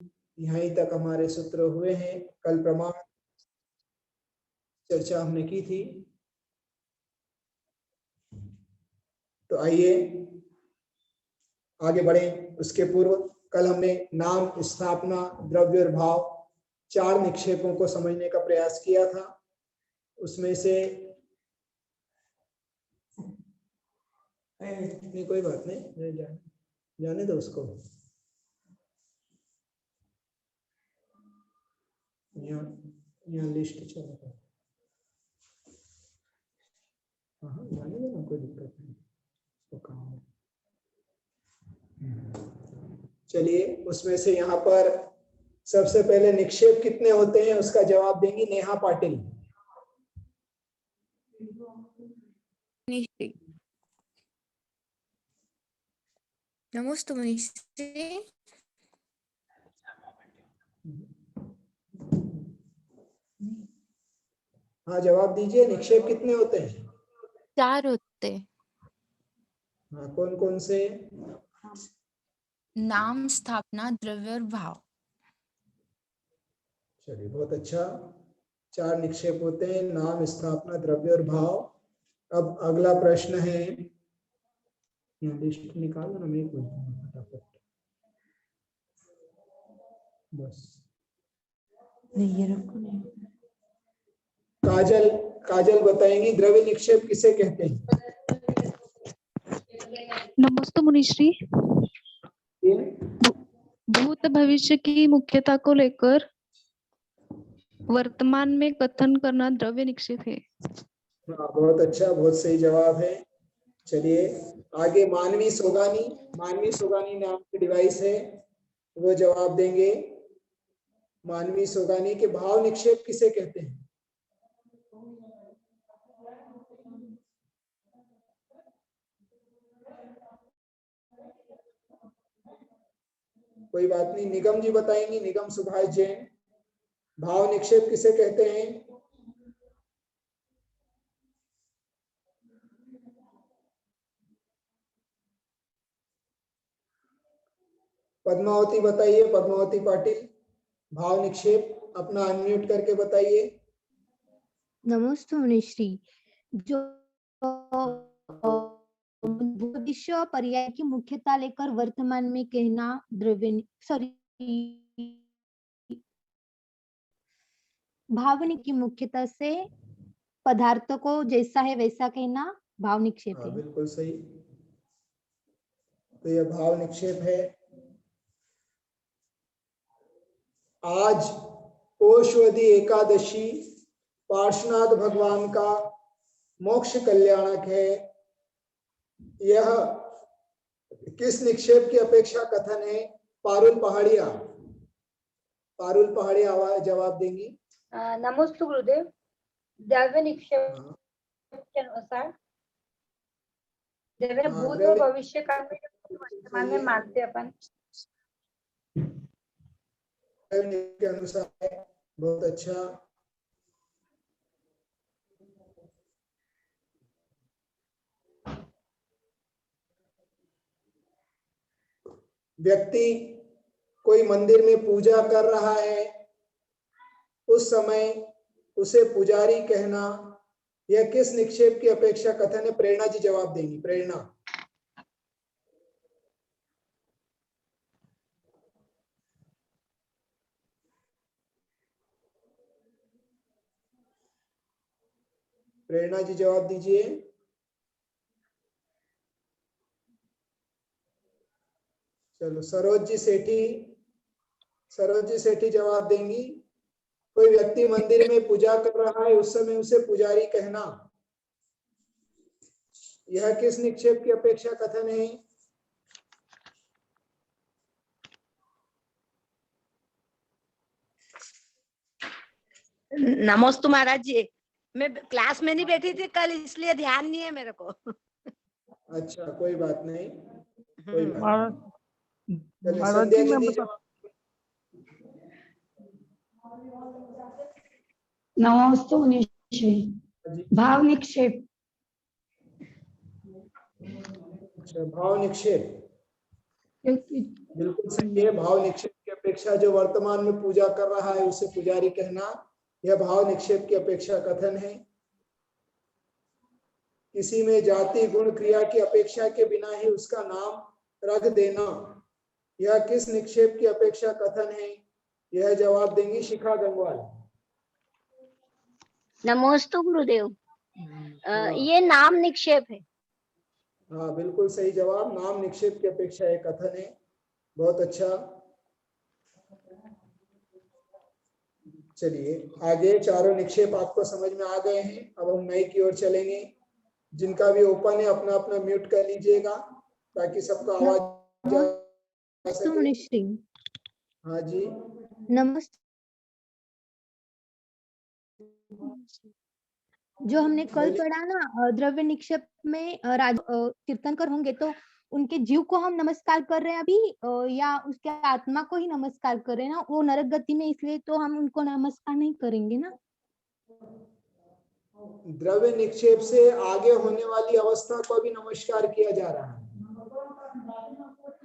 यहीं तक हमारे सूत्र हुए हैं। कल प्रमाण चर्चा हमने की थी। तो आइए आगे बढ़े। उसके पूर्व कल हमने नाम, स्थापना, द्रव्य और भाव 4 निक्षेपों को समझने का प्रयास किया था। उसमें से नहीं, कोई बात नहीं, जाने दो उसको। यहाँ लिस्ट चल रहा है। हाँ, जाने दो ना, कोई दिक्कत नहीं, तो काम है। चलिए, उसमें से यहाँ पर सबसे पहले निक्षेप कितने होते हैं उसका जवाब देंगी नेहा पाटिल। नमस्ते मनीषी। हाँ, जवाब दीजिए, निक्षेप कितने होते हैं? 4 होते। हाँ, कौन कौन से? नाम, स्थापना, द्रव्य और भाव। चलिए, बहुत अच्छा। 4 निक्षेप होते हैं, नाम, स्थापना, द्रव्य और भाव। अब अगला प्रश्न है, यहाँ लिस्ट निकालो ना, मैं पूछूंगा फटाफट बस। नहीं, ये रखो नहीं। काजल बताएंगी द्रव्य निक्षेप किसे कहते हैं? नमस्ते मुनिश्री। भूत भविष्य की मुख्यता को लेकर वर्तमान में कथन करना द्रव्य निक्षेप है। हाँ, बहुत अच्छा, बहुत सही जवाब है। चलिए आगे, मानवी सोगानी नाम की डिवाइस है, वो जवाब देंगे। मानवी सोगानी के भाव निक्षेप किसे कहते हैं? कोई बात नहीं, निगम जी बताएंगी, निगम सुभाष जैन, भाव निक्षेप किसे कहते हैं? पद्मावती बताइए, पद्मावती पाटिल, भाव निक्षेप अपना अनम्यूट करके बताइए। नमस्ते मुनिश्री। जो भविष्य पर्याय की मुख्यता लेकर वर्तमान में कहना द्रव्य, सॉरी, भावनिक की मुख्यता से पदार्थ को जैसा है वैसा कहना भाव निक्षेप है। बिल्कुल सही, तो यह भाव निक्षेप है। आज पोषवदी एकादशी पार्श्वनाथ भगवान का मोक्ष कल्याणक है। यह किस निक्षेप की अपेक्षा कथन है? पारुल पहाड़िया जवाब देंगी। नमस्ते गुरुदेव। द्रव्य निक्षेप के अनुसार द्रव्य भूत और भविष्य का वर्तमान में मानते अपन के अनुसार। बहुत अच्छा। व्यक्ति कोई मंदिर में पूजा कर रहा है, उस समय उसे पुजारी कहना, यह किस निक्षेप की अपेक्षा कथन है? प्रेरणा जी जवाब देंगी। प्रेरणा। प्रेरणा जी जवाब दीजिए। चलो, सरोज जी सेठी जवाब देंगी। कोई व्यक्ति मंदिर में पूजा कर रहा है, उस समय उसे पुजारी कहना, यह किस निक्षेप की अपेक्षा कथन है? नमस्ते महाराज जी, मैं क्लास में नहीं बैठी थी कल, इसलिए ध्यान नहीं है मेरे को। अच्छा, कोई बात नहीं, कोई बात नहीं। महाराज जी मैं बता। नमस्ते मुनिश्री। भाव निक्षेप। अच्छा, भाव निक्षेप बिल्कुल सही है। भाव निक्षेप की अपेक्षा अपेक्षा जो वर्तमान में पूजा कर रहा है उसे पुजारी कहना, यह भाव निक्षेप की अपेक्षा कथन है। किसी में जाति गुण क्रिया की अपेक्षा के बिना ही उसका नाम रख देना, यह किस निक्षेप की अपेक्षा कथन है? यह जवाब देंगी शिखा गंगवाल। नमोस्तु गुरुदेव। हाँ। ये नाम निक्षेप है। हाँ बिल्कुल सही जवाब, नाम निक्षेप की अपेक्षा एक कथन है। बहुत अच्छा। चलिए आगे चारों निक्षेप आपको समझ में आ गए हैं। अब हम नए की ओर चलेंगे। जिनका भी ओपन है अपना अपना म्यूट कर लीजिएगा ताकि सबका आवाज जा नमस्ते सके। मुनिश्री। हाँ जी। नमस्ते। जो हमने कल बोलिए। पढ़ा ना, द्रव्य निक्षेप में कीर्तनकर होंगे तो उनके जीव को हम नमस्कार कर रहे हैं अभी, या उसके आत्मा को ही नमस्कार कर रहे हैं ना? वो नरक गति में, इसलिए तो हम उनको नमस्कार नहीं करेंगे ना। द्रव्य निक्षेप से आगे होने वाली अवस्था को भी नमस्कार किया जा रहा है।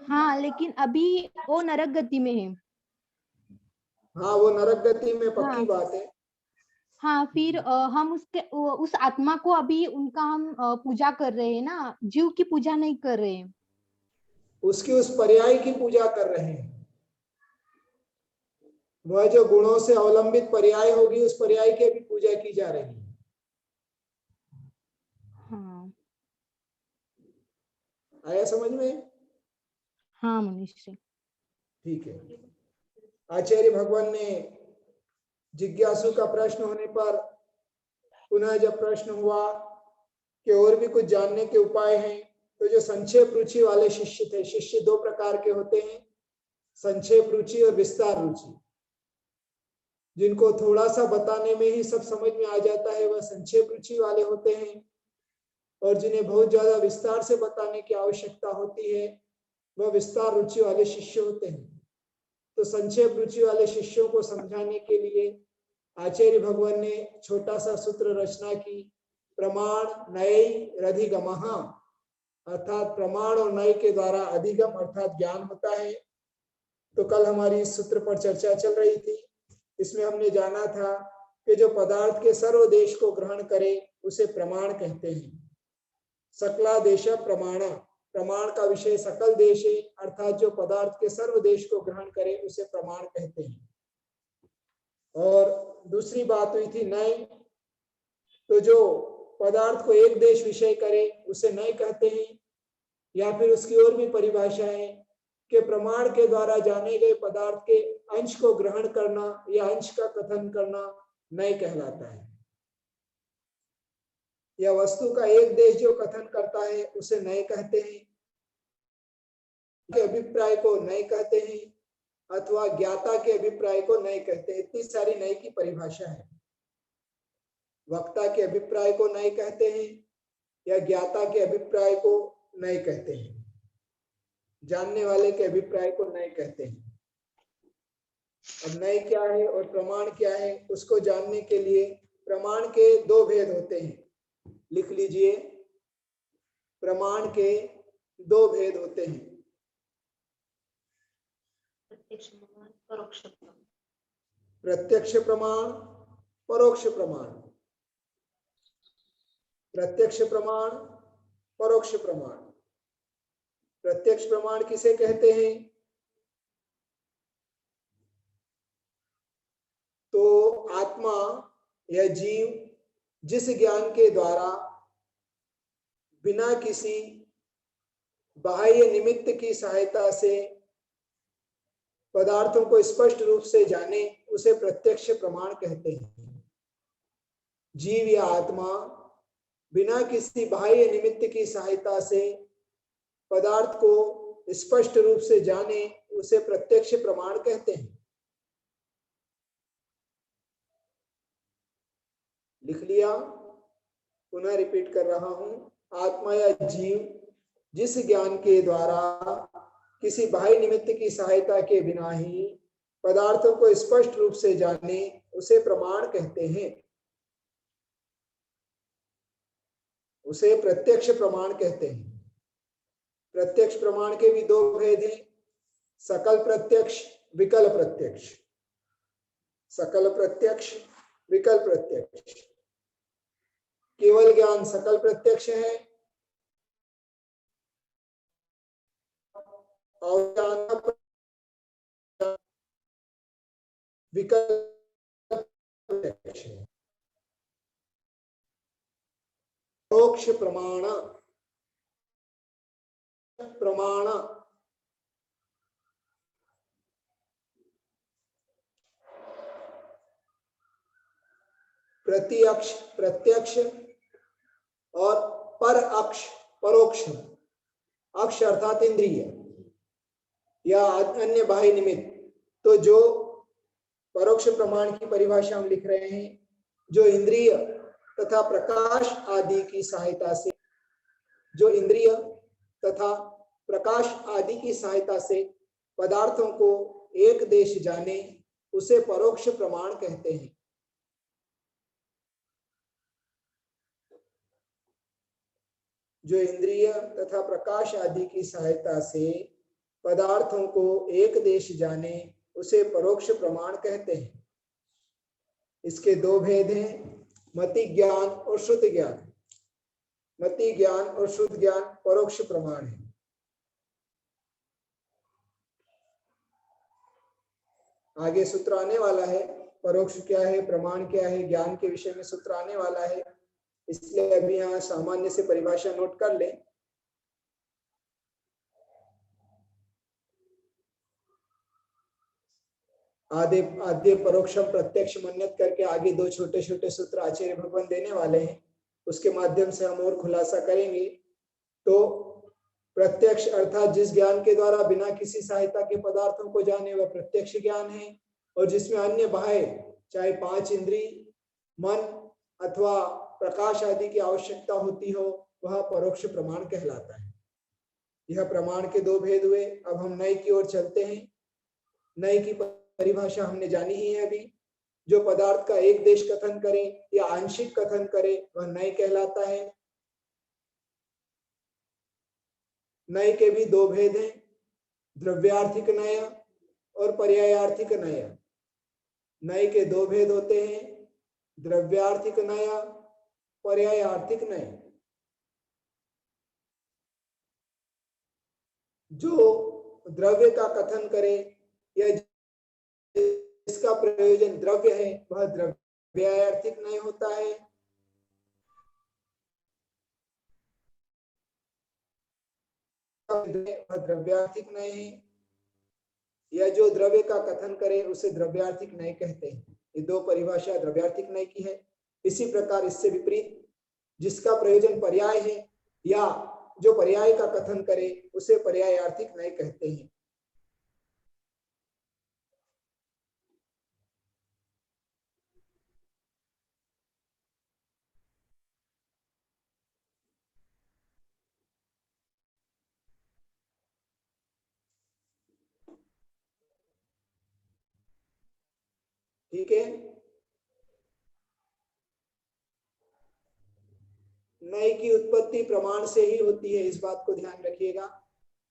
हाँ, लेकिन अभी वो नरक गति में है। हाँ वो नरक गति में पक्की हाँ। बात है। हाँ, फिर हम उस आत्मा को अभी उनका हम पूजा कर रहे हैं ना, जीव की पूजा नहीं कर रहे हैं। उसकी उस पर्याय की पूजा कर रहे हैं। वह जो गुणों से अवलंबित पर्याय होगी उस पर्याय की भी पूजा की जा रही है। हाँ। आया समझ में? हाँ मुनिश्री। ठीक है। आचार्य भगवान ने जिज्ञासु का प्रश्न होने पर पुनः जब प्रश्न हुआ कि और भी कुछ जानने के उपाय हैं, तो जो संक्षेप रुचि वाले शिष्य थे, शिष्य दो प्रकार के होते हैं, संक्षेप रुचि और विस्तार रुचि। जिनको थोड़ा सा बताने में ही सब समझ में आ जाता है वह संक्षेप रुचि वाले होते हैं, और जिन्हें बहुत ज्यादा विस्तार से बताने की आवश्यकता होती है वह विस्तार रुचि वाले शिष्य होते हैं। तो संक्षेप रुचि वाले शिष्यों को समझाने के लिए आचार्य भगवान ने छोटा सा सूत्र रचना की, प्रमाण नय रधिगमः, अर्थात प्रमाण और नय के द्वारा अधिगम अर्थात ज्ञान होता है। तो कल हमारी इस सूत्र पर चर्चा चल रही थी। इसमें हमने जाना था कि जो पदार्थ के सर्वदेश को ग्रहण करे उसे प्रमाण कहते हैं। सकलादेश प्रमाण, प्रमाण का विषय सकल देश है, अर्थात जो पदार्थ के सर्वदेश को ग्रहण करे उसे प्रमाण कहते हैं। और दूसरी बात हुई थी नय, तो जो पदार्थ को एक देश विषय करे उसे नय कहते हैं। या फिर उसकी और भी परिभाषा है कि प्रमाण के द्वारा जाने गए पदार्थ के अंश को ग्रहण करना या अंश का कथन करना नय कहलाता है। या वस्तु का एक देश जो कथन करता है उसे नय कहते हैं, के अभिप्राय को नय कहते हैं, अथवा ज्ञाता के अभिप्राय को नय कहते हैं। इतनी सारी नय की परिभाषा है। वक्ता के अभिप्राय को नय कहते हैं या ज्ञाता के अभिप्राय को नय कहते हैं, जानने वाले के अभिप्राय को नय कहते हैं। अब नय क्या है और प्रमाण क्या है उसको जानने के लिए प्रमाण के दो भेद होते हैं। लिख लीजिए, प्रमाण के दो भेद होते हैं। प्रत्यक्ष प्रमाण, परोक्ष प्रमाण। प्रत्यक्ष प्रमाण, परोक्ष प्रमाण। प्रत्यक्ष प्रमाण किसे कहते हैं? तो आत्मा या जीव जिस ज्ञान के द्वारा बिना किसी बाह्य निमित्त की सहायता से पदार्थों को स्पष्ट रूप से जाने उसे प्रत्यक्ष प्रमाण कहते हैं। जीव या आत्मा बिना किसी बाह्य निमित्त की सहायता से पदार्थ को स्पष्ट रूप से जाने उसे प्रत्यक्ष प्रमाण कहते हैं। लिख लिया? पुनः रिपीट कर रहा हूं। आत्मा या जीव जिस ज्ञान के द्वारा किसी बाह्य निमित्त की सहायता के बिना ही पदार्थों को स्पष्ट रूप से जाने उसे प्रमाण कहते हैं, उसे प्रत्यक्ष प्रमाण कहते हैं। प्रत्यक्ष प्रमाण के भी दो भेद हैं, सकल प्रत्यक्ष विकल प्रत्यक्ष, सकल प्रत्यक्ष, विकल प्रत्यक्ष। केवल ज्ञान सकल प्रत्यक्ष है और ज्ञान विकल प्रत्यक्ष है। परोक्ष प्रमाण, प्रमाण प्रत्यक्ष, प्रत्यक्ष और पर अक्ष, परोक्ष। अक्ष अर्थात इंद्रिय या अन्य बाह्य निमित्त। तो जो परोक्ष प्रमाण की परिभाषा हम लिख रहे हैं, जो इंद्रिय तथा प्रकाश आदि की सहायता से, जो इंद्रिय तथा प्रकाश आदि की सहायता से पदार्थों को एक देश जाने, उसे परोक्ष प्रमाण कहते हैं। जो इंद्रिय तथा प्रकाश आदि की सहायता से पदार्थों को एक देश जाने, उसे परोक्ष प्रमाण कहते हैं। इसके दो भेद हैं, मति ज्ञान और श्रुत ज्ञान। मति ज्ञान और श्रुत ज्ञान परोक्ष प्रमाण है। आगे सूत्र आने वाला है, परोक्ष क्या है, प्रमाण क्या है, ज्ञान के विषय में सूत्र आने वाला है, इसलिए अभी यहाँ सामान्य से परिभाषा नोट कर लें। आदि आद्य परोक्षम प्रत्यक्ष मन्यत करके आगे दो छोटे छोटे सूत्र आचार्य भगवान देने वाले हैं, उसके माध्यम से हम और खुलासा करेंगे। तो प्रत्यक्ष अर्थात जिस ज्ञान के द्वारा बिना किसी सहायता के पदार्थों को जाने, वह प्रत्यक्ष ज्ञान है। और जिसमें अन्य बाह्य, चाहे पांच इंद्रिय, मन अथवा प्रकाश आदि की आवश्यकता होती हो, वह परोक्ष प्रमाण कहलाता है। यह प्रमाण के दो भेद हुए। अब हम नए की ओर चलते हैं। नए की परिभाषा हमने जानी ही है अभी। जो पदार्थ का एक देश कथन करे या आंशिक कथन करे, वह नए कहलाता है। नए के भी दो भेद हैं, द्रव्यार्थिक नय और पर्यायार्थिक नय। नए के दो भेद होते हैं, द्रव्यार्थिक नय, पर्यायार्थिक नय। जो द्रव्य का कथन करे या जिसका प्रयोजन द्रव्य है, वह द्रव्यार्थिक नय होता है। वह द्रव्यार्थिक नय है। या जो द्रव्य का कथन करे, उसे द्रव्यार्थिक नय कहते हैं। ये दो परिभाषा द्रव्यार्थिक नय की है। इसी प्रकार इससे विपरीत जिसका प्रयोजन पर्याय है या जो पर्याय का कथन करे, उसे पर्यायार्थिक नय कहते हैं। ठीक है। नई की उत्पत्ति प्रमाण से ही होती है, इस बात को ध्यान रखिएगा।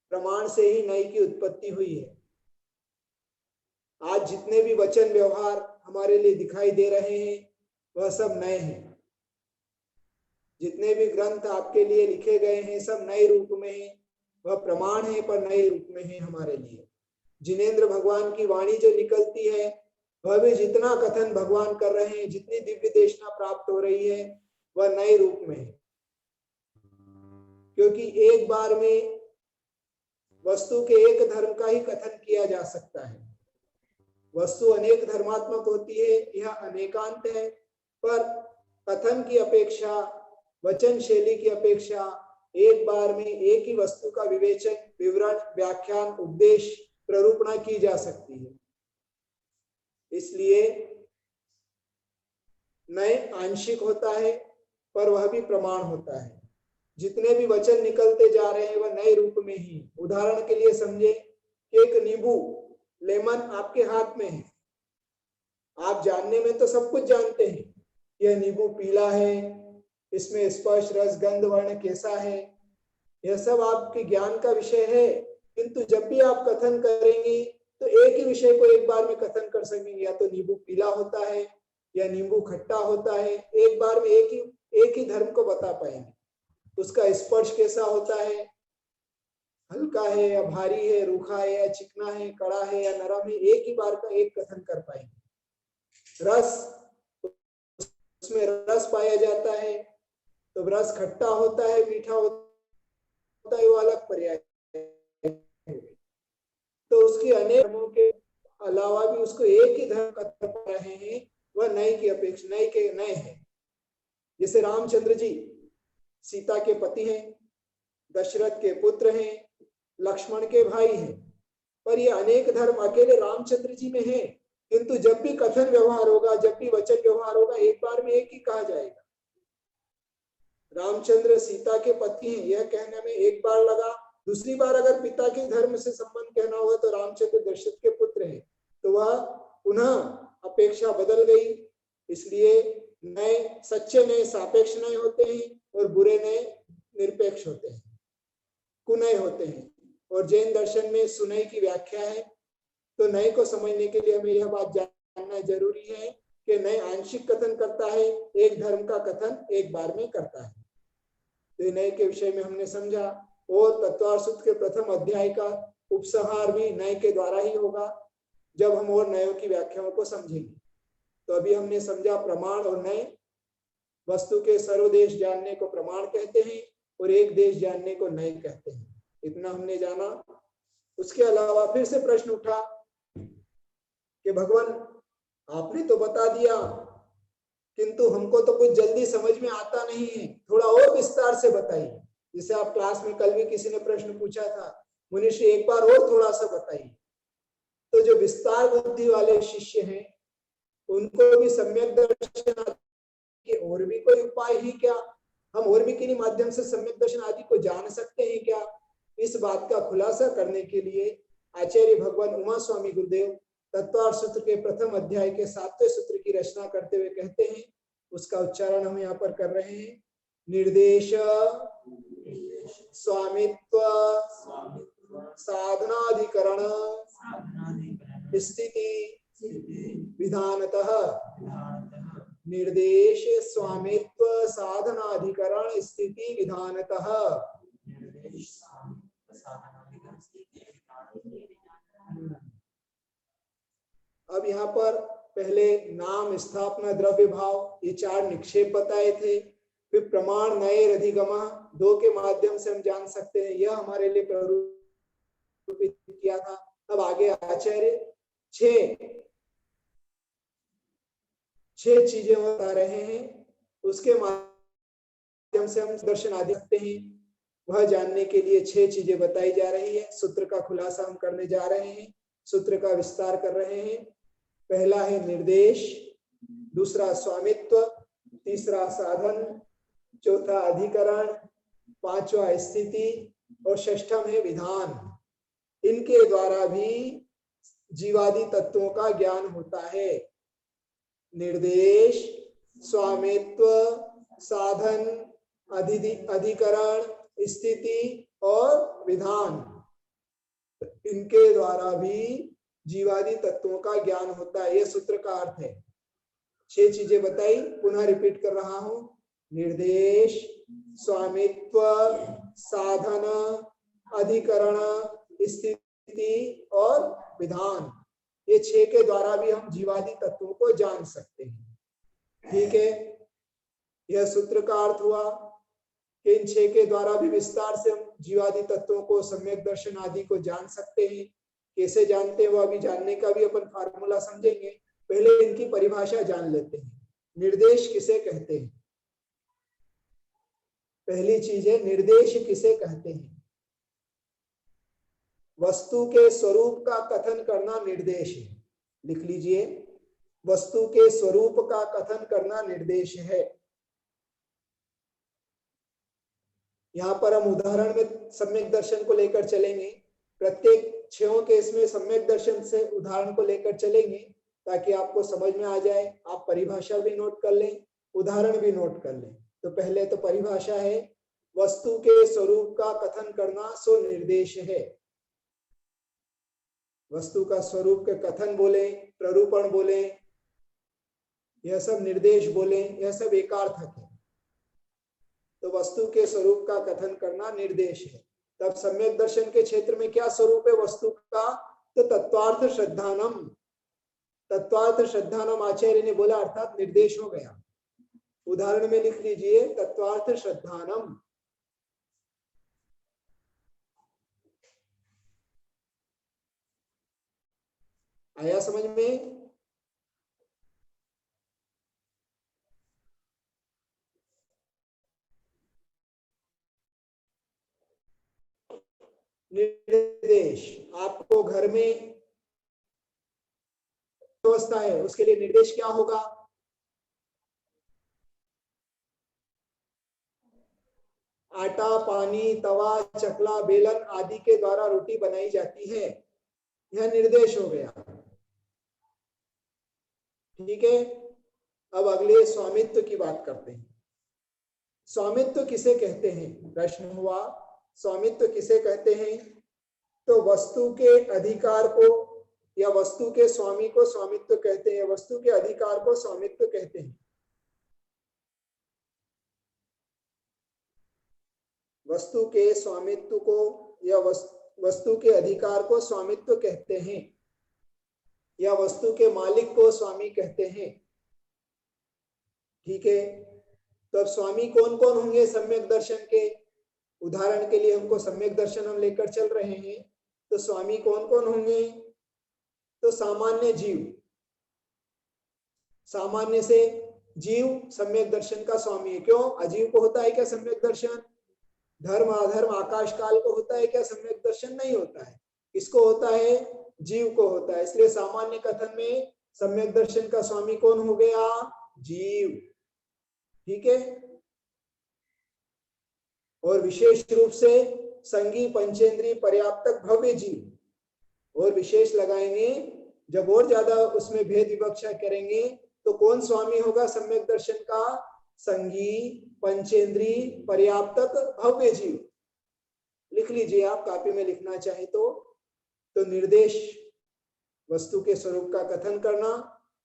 प्रमाण से ही नई की उत्पत्ति हुई है। आज जितने भी वचन व्यवहार हमारे लिए दिखाई दे रहे हैं, वह सब नए हैं। जितने भी ग्रंथ आपके लिए लिखे गए हैं, सब नए रूप में हैं। वह प्रमाण है, पर नए रूप में है हमारे लिए। जिनेंद्र भगवान की वाणी जो निकलती है, वह भी जितना कथन भगवान कर रहे हैं, जितनी दिव्य देशना प्राप्त हो रही है, वह नए रूप में है। क्योंकि एक बार में वस्तु के एक धर्म का ही कथन किया जा सकता है। वस्तु अनेक धर्मात्मक होती है, यह अनेकांत है, पर कथन की अपेक्षा, वचन शैली की अपेक्षा एक बार में एक ही वस्तु का विवेचन, विवरण, व्याख्यान, उपदेश, प्ररूपणा की जा सकती है। इसलिए नए आंशिक होता है, पर वह भी प्रमाण होता है। जितने भी वचन निकलते जा रहे हैं, वह नए रूप में ही। उदाहरण के लिए समझे कि एक नींबू, लेमन आपके हाथ में है। आप जानने में तो सब कुछ जानते हैं, यह नींबू पीला है, इसमें स्पर्श रस गंध वर्ण कैसा है, यह सब आपके ज्ञान का विषय है। किंतु जब भी आप कथन करेंगे तो एक ही विषय को एक बार में कथन कर सकेंगे, या तो नींबू पीला होता है या नींबू खट्टा होता है, एक बार में एक ही धर्म को बता पाएंगे। उसका स्पर्श कैसा होता है, हल्का है या भारी है, रूखा है या चिकना है, कड़ा है या नरम है, एक ही बार का एक कथन कर पाएंगे। रस, उसमें रस पाया जाता है, तो रस खट्टा होता है, मीठा होता है, वो अलग पर्याय। तो उसकी अनेक धर्मों के अलावा भी उसको एक ही धर्म का कर पा रहे हैं, वह नए की अपेक्षा नए है। जैसे रामचंद्र जी सीता के पति हैं, दशरथ के पुत्र हैं, लक्ष्मण के भाई हैं, पर ये अनेक धर्म अकेले रामचंद्र जी में है, किंतु जब भी कथन व्यवहार होगा, जब भी वचन व्यवहार होगा, एक बार में एक ही कहा जाएगा। रामचंद्र सीता के पति हैं यह कहने में एक बार लगा, दूसरी बार अगर पिता के धर्म से संबंध कहना होगा तो रामचंद्र दशरथ के पुत्र हैं, तो वह पुनः अपेक्षा बदल गई। इसलिए नए, सच्चे नए सापेक्ष नए होते हैं और बुरे नए निरपेक्ष होते हैं, कुनय होते हैं। और जैन दर्शन में सुनय की व्याख्या है। तो नए को समझने के लिए हमें यह बात जानना जरूरी है कि नए आंशिक कथन करता है, एक धर्म का कथन एक बार में करता है। तो नए के विषय में हमने समझा, और तत्वार्थ सूत्र के प्रथम अध्याय का उपसंहार भी नए के द्वारा ही होगा, जब हम और नयों की व्याख्याओं को समझेंगे। तो अभी हमने समझा प्रमाण और नए। वस्तु के सर्वदेश जानने को प्रमाण कहते हैं और एक देश जानने को नए कहते हैं, इतना हमने जाना। उसके अलावा फिर से प्रश्न उठा कि भगवान आपने तो बता दिया, किंतु हमको तो कुछ जल्दी समझ में आता नहीं है, थोड़ा और विस्तार से बताइए। जैसे आप क्लास में कल भी किसी ने प्रश्न पूछा था, मुनीश्री एक बार और थोड़ा सा बताइए। तो जो विस्तार बुद्धि वाले शिष्य हैं उनको भी सम्यक दर्शन के और भी कोई उपाय है क्या, हम और भी किन्हीं माध्यम से सम्यक दर्शन आदि को जान सकते हैं क्या, इस बात का खुलासा करने के लिए आचार्य भगवान उमा स्वामी गुरुदेव तत्वार्थ सूत्र के प्रथम अध्याय के 7वें सूत्र की रचना करते हुए कहते हैं, उसका उच्चारण हम यहाँ पर कर रहे हैं। निर्देश, स्वामित्व, साधनाधिकरण, स्थिति, विधानतः। निर्देश, स्वामित्व, साधनाधिकरण, स्थिति, विधानतः। अब यहाँ पर पहले नाम, स्थापना, द्रव्य भाव, ये 4 निक्षेप बताए थे। फिर प्रमाण, नए, अधिगमा, 2 के माध्यम से हम जान सकते हैं, यह हमारे लिए प्ररूपित किया था। अब आगे आचार्य 6 चीजें बता रहे हैं, उसके माध्यम से हम दर्शन आदि करते हैं, वह जानने के लिए 6 चीजें बताई जा रही है। सूत्र का खुलासा हम करने जा रहे हैं, सूत्र का विस्तार कर रहे हैं। पहला है निर्देश, दूसरा स्वामित्व, तीसरा साधन, चौथा अधिकरण, पांचवा स्थिति और षष्ठम है विधान। इनके द्वारा भी जीवादि तत्वों का ज्ञान होता है। निर्देश, स्वामित्व, साधन, अधिकरण, स्थिति और विधान, इनके द्वारा भी जीवादि तत्वों का ज्ञान होता है। यह सूत्र का अर्थ है। 6 चीजें बताई, पुनः रिपीट कर रहा हूं। निर्देश, स्वामित्व, साधन, अधिकरण, स्थिति और विधान, ये 6 के द्वारा भी हम जीवादि तत्वों को जान सकते हैं। ठीक है, यह सूत्र का अर्थ हुआ कि इन 6 के द्वारा भी विस्तार से हम जीवादि तत्वों को, सम्यक दर्शन आदि को जान सकते हैं। कैसे जानते हैं वो अभी जानने का भी अपन फार्मूला समझेंगे। पहले इनकी परिभाषा जान लेते हैं। निर्देश किसे कहते हैं? पहली चीज है, निर्देश किसे कहते हैं? वस्तु के स्वरूप का कथन करना निर्देश है। लिख लीजिए, वस्तु के स्वरूप का कथन करना निर्देश है। यहाँ पर हम उदाहरण में सम्यक दर्शन को लेकर चलेंगे। प्रत्येक 6 के इसमें सम्यक दर्शन से उदाहरण को लेकर चलेंगे ताकि आपको समझ में आ जाए। आप परिभाषा भी नोट कर लें, उदाहरण भी नोट कर लें। तो पहले तो परिभाषा है, वस्तु के स्वरूप का कथन करना सो निर्देश है। वस्तु का स्वरूप के कथन बोले, प्ररूपण बोले, यह सब निर्देश बोले, यह सब एकार्थक है। तो वस्तु के स्वरूप का कथन करना निर्देश है। तब सम्यक दर्शन के क्षेत्र में क्या स्वरूप है वस्तु का? तो तत्वार्थ श्रद्धानम, तत्वार्थ श्रद्धानम आचार्य ने बोला, अर्थात निर्देश हो गया। उदाहरण में लिख लीजिए, तत्वार्थ श्रद्धानम। आया समझ में? निर्देश, आपको घर में व्यवस्था है, उसके लिए निर्देश क्या होगा? आटा, पानी, तवा, चकला, बेलन आदि के द्वारा रोटी बनाई जाती है, यह निर्देश हो गया। ठीक है। अब अगले स्वामित्व की बात करते हैं। स्वामित्व किसे कहते हैं? प्रश्न हुआ, स्वामित्व किसे कहते हैं? तो वस्तु के अधिकार को या वस्तु के स्वामी को स्वामित्व कहते हैं, वस्तु के अधिकार को स्वामित्व कहते हैं। वस्तु के स्वामित्व को या वस्तु के अधिकार को स्वामित्व कहते हैं, या वस्तु के मालिक को स्वामी कहते हैं। ठीक है। तो अब स्वामी कौन कौन होंगे सम्यक दर्शन के? उदाहरण के लिए हमको सम्यक दर्शन हम लेकर चल रहे हैं, तो स्वामी कौन कौन होंगे? तो सामान्य जीव, सामान्य से जीव सम्यक दर्शन का स्वामी है। क्यों? अजीव को होता है क्या सम्यक दर्शन? धर्म अधर्म आकाश काल को होता है क्या सम्यक दर्शन? नहीं होता है। किसको होता है? जीव को होता है। इसलिए सामान्य कथन में सम्यक दर्शन का स्वामी कौन हो गया? जीव। ठीक है। और विशेष रूप से संगी पंचेंद्रीय पर्याप्तक भव्य जीव, और विशेष लगाएंगे जब और ज्यादा उसमें भेद विवक्षा करेंगे तो कौन स्वामी होगा सम्यक दर्शन का? संगी पंचेंद्रीय पर्याप्तक भव्य जीव। लिख लीजिए आप कापी में लिखना चाहे तो निर्देश वस्तु के स्वरूप का कथन करना,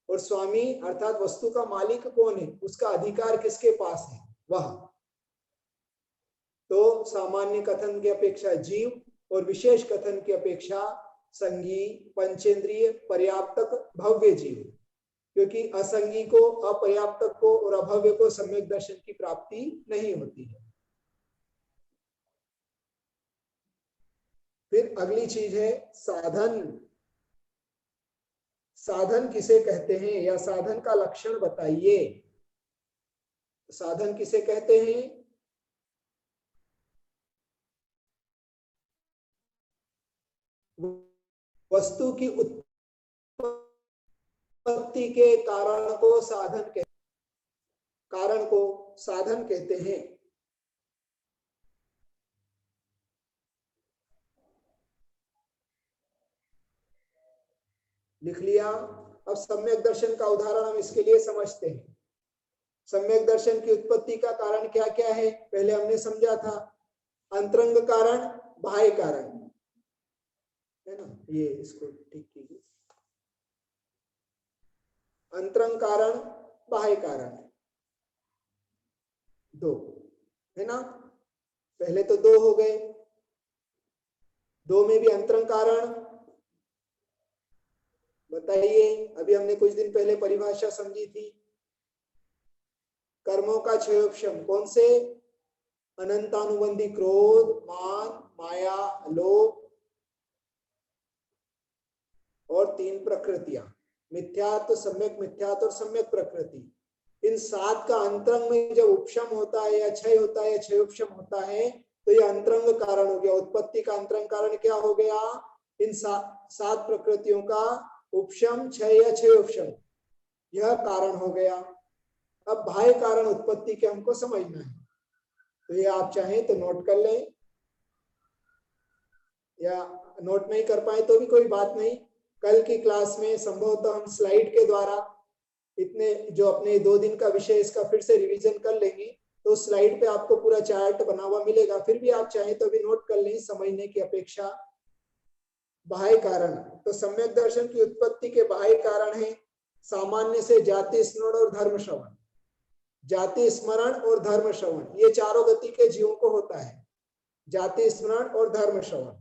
और स्वामी अर्थात वस्तु का मालिक कौन है, उसका अधिकार किसके पास है, वह। तो सामान्य कथन की अपेक्षा जीव और विशेष कथन की अपेक्षा संगी पंचेंद्रीय पर्याप्तक भव्य जीव, क्योंकि असंगी को, अपर्याप्तक को और अभव्य को सम्यक दर्शन की प्राप्ति नहीं होती है। फिर अगली चीज है साधन। साधन किसे कहते हैं, या साधन का लक्षण बताइए। साधन किसे कहते हैं? वस्तु की उत्पत्ति के कारण को साधन कहते, कारण को साधन कहते हैं। लिख लिया। अब सम्यक दर्शन का उदाहरण हम इसके लिए समझते हैं। सम्यक दर्शन की उत्पत्ति का कारण क्या क्या है पहले हमने समझा था। अंतरंग कारण, बाह्य कारण, है ना। ये इसको ठीक कीजिए। अंतरंग कारण, बाह्य कारण, दो है ना। पहले तो दो हो गए, दो में भी अंतरंग कारण बताइए। अभी हमने कुछ दिन पहले परिभाषा समझी थी। कर्मों का क्षयोपशम कौन से? अनंतानुबंधी क्रोध, मान, माया, लोभ और तीन प्रकृतियां, मिथ्यात्व, सम्यक मिथ्यात्व और सम्यक प्रकृति। इन सात का अंतरंग में जब उपशम होता है या क्षय होता है या क्षयोपशम होता है तो यह अंतरंग कारण हो गया। उत्पत्ति का अंतरंग कारण क्या हो गया? इन सात प्रकृतियों का उपशम, क्षय या क्षयोपशम, यह कारण हो गया। अब बाह्य कारण उत्पत्ति के हमको समझना है, तो ये आप चाहें तो नोट कर लें, या नोट नहीं कर पाए तो भी कोई बात नहीं। कल की क्लास में संभवतः हम स्लाइड के द्वारा इतने जो अपने 2 दिन का विषय इसका फिर से रिवीजन कर लेंगे, तो स्लाइड पे आपको पूरा चार्ट बना हुआ मिलेगा। फिर भी आप चाहें तो भी नोट कर लें समझने की अपेक्षा। बाह्य कारण। तो सम्यक दर्शन की उत्पत्ति के बाह्य कारण है सामान्य से जाति स्मरण और धर्म श्रवण। जाति स्मरण और धर्म श्रवण, ये चारों गति के जीवों को होता है, जाति स्मरण और धर्म श्रवण।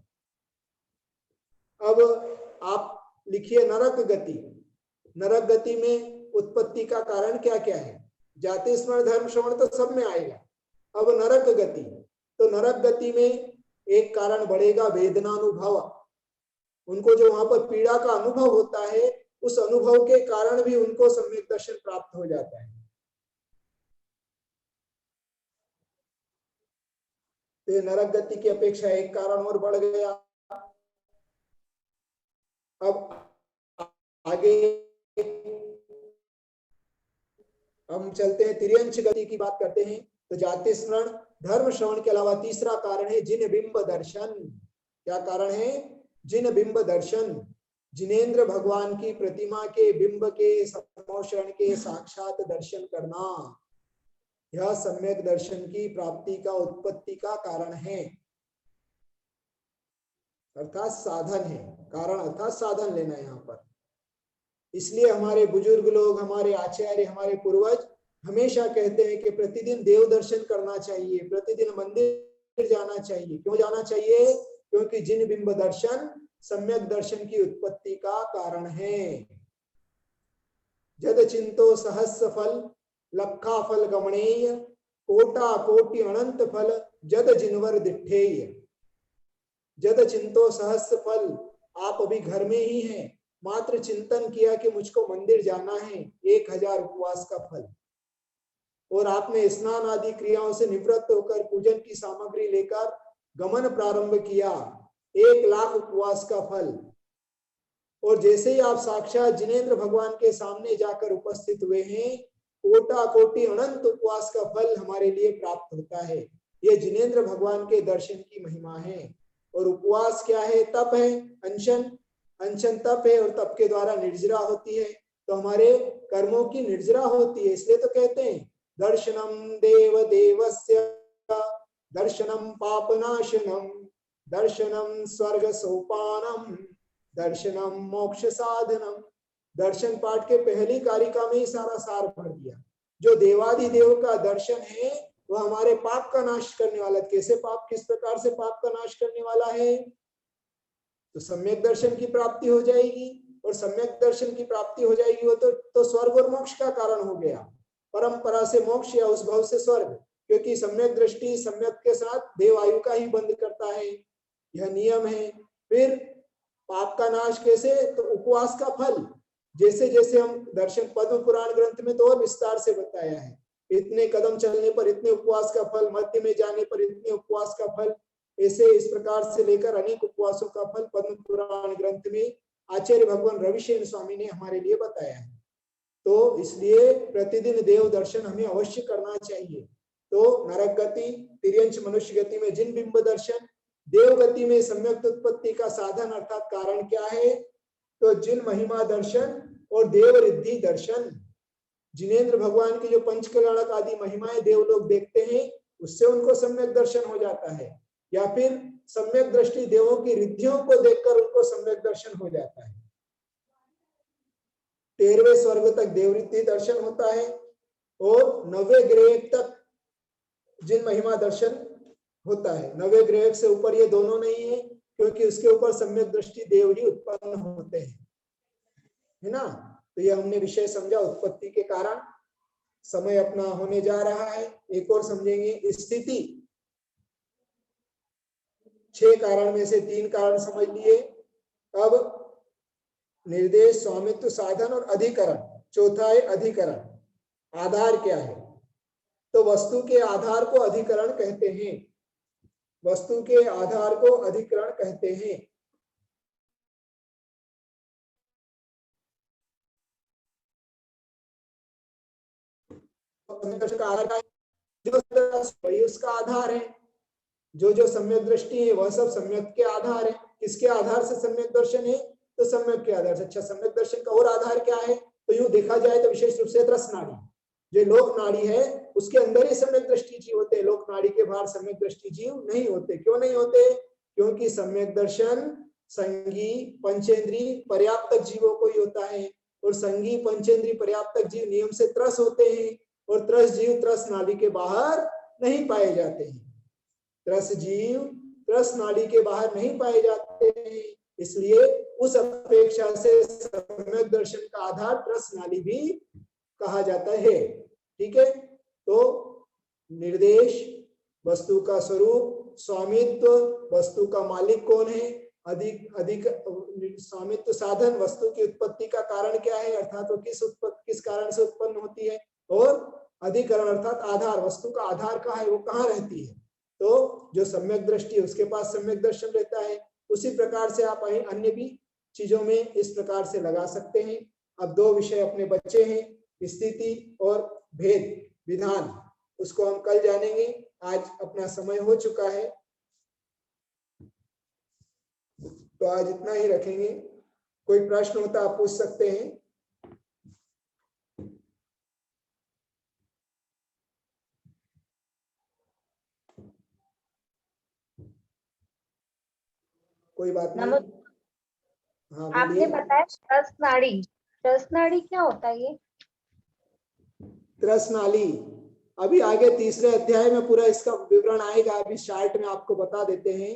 अब आप लिखिए नरक गति। नरक गति में उत्पत्ति का कारण क्या क्या है? जाति स्मरण धर्म श्रवण तो सब में आएगा। अब नरक गति, तो नरक गति में एक कारण बढ़ेगा वेदनानुभव। उनको जो वहां पर पीड़ा का अनुभव होता है, उस अनुभव के कारण भी उनको सम्यक दर्शन प्राप्त हो जाता है। तो नरक गति की अपेक्षा एक कारण और बढ़ गया। अब आगे हम चलते हैं, तिर्यंच गति की बात करते हैं। तो जाति स्मरण धर्म श्रवण के अलावा तीसरा कारण है जिन बिंब दर्शन। क्या कारण है? जिन बिंब दर्शन। जिनेंद्र भगवान की प्रतिमा के बिंब के समोषण के साक्षात दर्शन करना, यह सम्यक दर्शन की प्राप्ति का उत्पत्ति का कारण है, अर्थात साधन है। कारण अर्थात साधन लेना यहाँ पर। इसलिए हमारे बुजुर्ग लोग, हमारे आचार्य, हमारे पूर्वज हमेशा कहते हैं कि प्रतिदिन देव दर्शन करना चाहिए, प्रतिदिन मंदिर जाना चाहिए। क्यों जाना चाहिए? क्योंकि जिन बिंब दर्शन सम्यक दर्शन की उत्पत्ति का कारण है। जद चिंतो सहस्र फल लखा फल गमणेय, कोटा कोटि अनंत फल जद जिनवर दिठेय। जद चिंतो सहस्र फल, आप अभी घर में ही हैं, मात्र चिंतन किया कि मुझको मंदिर जाना है, 1000 उपवास का फल। और आपने स्नान आदि क्रियाओं से निवृत्त होकर पूजन की सामग्री लेकर गमन प्रारंभ किया, 1,00,000 उपवास का फल। और जैसे ही आप साक्षात जिनेंद्र भगवान के सामने जाकर उपस्थित हुए हैं, कोटा कोटि अनंत उपवास का फल हमारे लिए प्राप्त होता है। ये जिनेंद्र भगवान के दर्शन की महिमा है। और उपवास क्या है? तप है, अनशन। अनशन तप है, और तप के द्वारा निर्जरा होती है, तो हमारे कर्मों की निर्जरा होती है। इसलिए तो कहते हैं दर्शनम देव देवस्य दर्शनम पापनाशनम दर्शनम स्वर्ग सोपानम दर्शनम मोक्ष साधनम। दर्शन पाठ के पहली कारिका में ही सारा सार भर दिया। जो देवादिदेव का दर्शन है वह हमारे पाप का नाश करने वाला। कैसे पाप, किस प्रकार से पाप का नाश करने वाला है? तो सम्यक दर्शन की प्राप्ति हो जाएगी, और सम्यक दर्शन की प्राप्ति हो जाएगी वो तो स्वर्ग और मोक्ष का कारण हो गया। परंपरा से मोक्ष या उस भव से स्वर्ग, क्योंकि सम्यक दृष्टि सम्यक के साथ देव आयु का ही बंद करता है, यह नियम है। फिर पाप का नाश कैसे? तो उपवास का फल। जैसे जैसे हम दर्शन पद्म पुराण ग्रंथ में तो और विस्तार से बताया है, इतने कदम चलने पर इतने उपवास का फल, मध्य में जाने पर इतने उपवास का फल, ऐसे इस प्रकार से लेकर अनेक उपवासों का फल पद्म पुराण ग्रंथ में आचार्य भगवान रविशेन स्वामी ने हमारे लिए बताया है। तो इसलिए प्रतिदिन देव दर्शन हमें अवश्य करना चाहिए। तो नरक गति, तिर्यंच मनुष्य गति में जिन बिंब दर्शन, देव गति में सम्यक उत्पत्ति का साधन अर्थात कारण क्या है? तो जिन महिमा दर्शन और देव रिद्धि दर्शन। जिनेंद्र भगवान की जो पंचकल्याणक आदि महिमाएं देव लोग देखते हैं, उससे उनको सम्यक दर्शन हो जाता है। या फिर सम्यक दृष्टि देवों की रिद्धियों को देखकर उनको सम्यक दर्शन हो जाता है। 13वें स्वर्ग तक देवरिद्धि दर्शन होता है, और 9वें ग्रह तक जिन महिमा दर्शन होता है। 9वें ग्रह से ऊपर ये दोनों नहीं है, क्योंकि उसके ऊपर सम्यक दृष्टि देव ही उत्पन्न होते हैं, है ना। तो ये हमने विषय समझा उत्पत्ति के कारण। समय अपना होने जा रहा है, एक और समझेंगे स्थिति। 6 कारण में से 3 कारण समझ लिए। अब निर्देश, स्वामित्व, साधन और अधिकरण। चौथा है अधिकरण। आधार क्या है? तो वस्तु के आधार को अधिकरण कहते हैं। वस्तु के आधार को अधिकरण कहते हैं। का आधार जो वही उसका आधार है। जो सम्यक दृष्टि है वह सब सम्यक के आधार है। किसके आधार से सम्यक दर्शन है? तो सम्यक के आधार से। अच्छा, सम्यक दर्शन का और आधार क्या है? तो यूं देखा जाए तो विशेष रूप से रस नाड़ी, जो लोक नाड़ी है उसके अंदर ही सम्यक दृष्टि जीव होते हैं। लोक नाड़ी के बाहर सम्यक दृष्टि जीव नहीं होते। क्यों नहीं होते? क्योंकि सम्यक दर्शन संगी पंचेंद्री पर्याप्तक जीवों को ही होता है, और संगी पंचेंद्री पर्याप्तक जीव नियम से त्रस होते हैं, और त्रस जीव त्रस नाली के बाहर नहीं पाए जाते हैं। त्रस जीव त्रस नाली के बाहर नहीं पाए जाते हैं, इसलिए उस अपेक्षा से सम्यक दर्शन का आधार त्रस नाली भी कहा जाता है। ठीक है, तो निर्देश, वस्तु का स्वरूप, स्वामित्व, वस्तु का मालिक कौन है, अधिक स्वामित्व साधन, वस्तु की उत्पत्ति का कारण क्या है, अर्थात वो किस कारण से उत्पन्न होती है, और अधिकरण अर्थात आधार, वस्तु का आधार कहाँ है, वो कहाँ रहती है। तो जो सम्यक दृष्टि है उसके पास सम्यक दर्शन रहता है। उसी प्रकार से आप अन्य भी चीजों में इस प्रकार से लगा सकते हैं। अब दो विषय अपने बच्चे हैं, स्थिति और भेद विधान, उसको हम कल जानेंगे। आज अपना समय हो चुका है, तो आज इतना ही रखेंगे। कोई प्रश्न होता आप पूछ सकते हैं। कोई बात नहीं। हाँ, आपने बोलिए। बताया त्रसनाड़ी, त्रसनाड़ी क्या होता है ये? त्रस नाली अभी आगे तीसरे अध्याय में पूरा इसका विवरण आएगा। अभी शार्ट में आपको बता देते हैं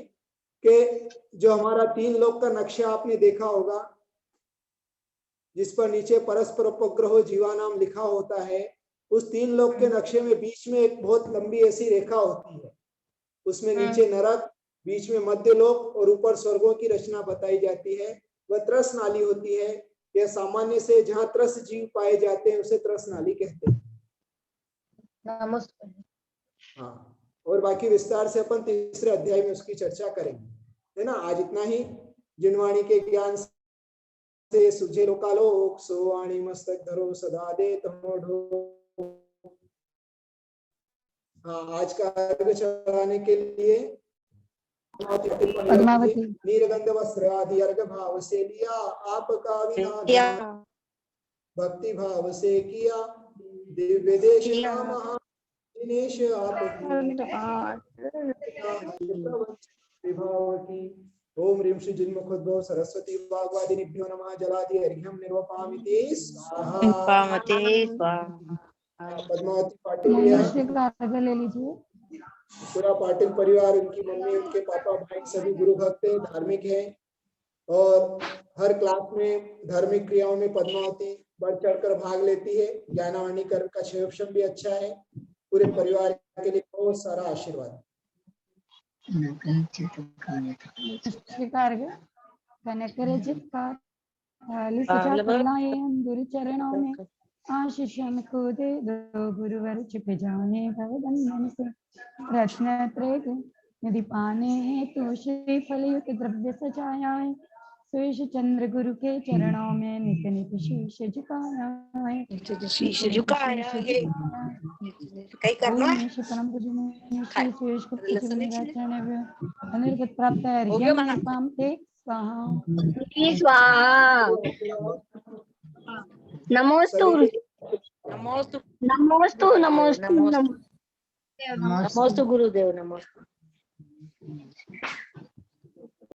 कि जो हमारा 3 लोक का नक्शा आपने देखा होगा, जिस पर नीचे परस्पर उपग्रह जीवानाम लिखा होता है, उस 3 लोक के नक्शे में बीच में एक बहुत लंबी ऐसी रेखा होती है। उसमें नीचे नरक, बीच में मध्य लोक और ऊपर स्वर्गों की रचना बताई जाती है। वह त्रस नाली होती है। यह सामान्य से जहाँ त्रस जीव पाए जाते हैं उसे त्रस नाली कहते हैं। नमस्ते। हाँ, और बाकी विस्तार से अपन तीसरे अध्याय में उसकी चर्चा करेंगे, है ना। आज इतना ही। जिनवाणी के ज्ञान से सुझे लोकालोक, सो वाणी मस्तक धरो सदा दे तमोढो। हाँ, आज का अर्घ चढ़ाने के लिए पद्मावती नीरगंध वस्त्र आदि अर्घ भाव से लिया, आपका विधान भक्ति भाव से किया, दिव्य देश दिनेश आप विभाव की। ओम ह्रीं श्री जिन्मुखोद्भव सरस्वती वाग्वादिनीभ्यो नमः। जलादि अर्घ्यं निर्वपामिते स्वाहा। पद्मावती पाटिल ले लीजिए। पूरा पाटिल परिवार, उनकी मम्मी, उनके पापा, भाई सभी गुरु भक्त हैं, धार्मिक हैं, और हर क्लास में धार्मिक क्रियाओं में पद्मावती बढ़ चढ़कर भाग लेती है। ज्ञानवाणी कर का शिवोपशम भी अच्छा है। पूरे परिवार के लिए बहुत सारा आशीर्वाद। गुरु चरणों में आशीष हमको दे दो, गुरुवर छिप जाने भव बंधन से। रत्न त्रय यदि पाने हैं तो श्री फल युक्त द्रव्य सजाया है। शेष चंद्र गुरु के चरणों में नित नित शीश झुकाया है। शीश झुकाया है। कई करना है। परम पूज्य मुनि शेष को अनिर्गत प्राप्त है। अर्घ्यं पामते स्वाहा। नमोस्तु नमोस्तु नमोस्तु नमोस्तु नमोस्तु गुरुदेव नमोस्तु।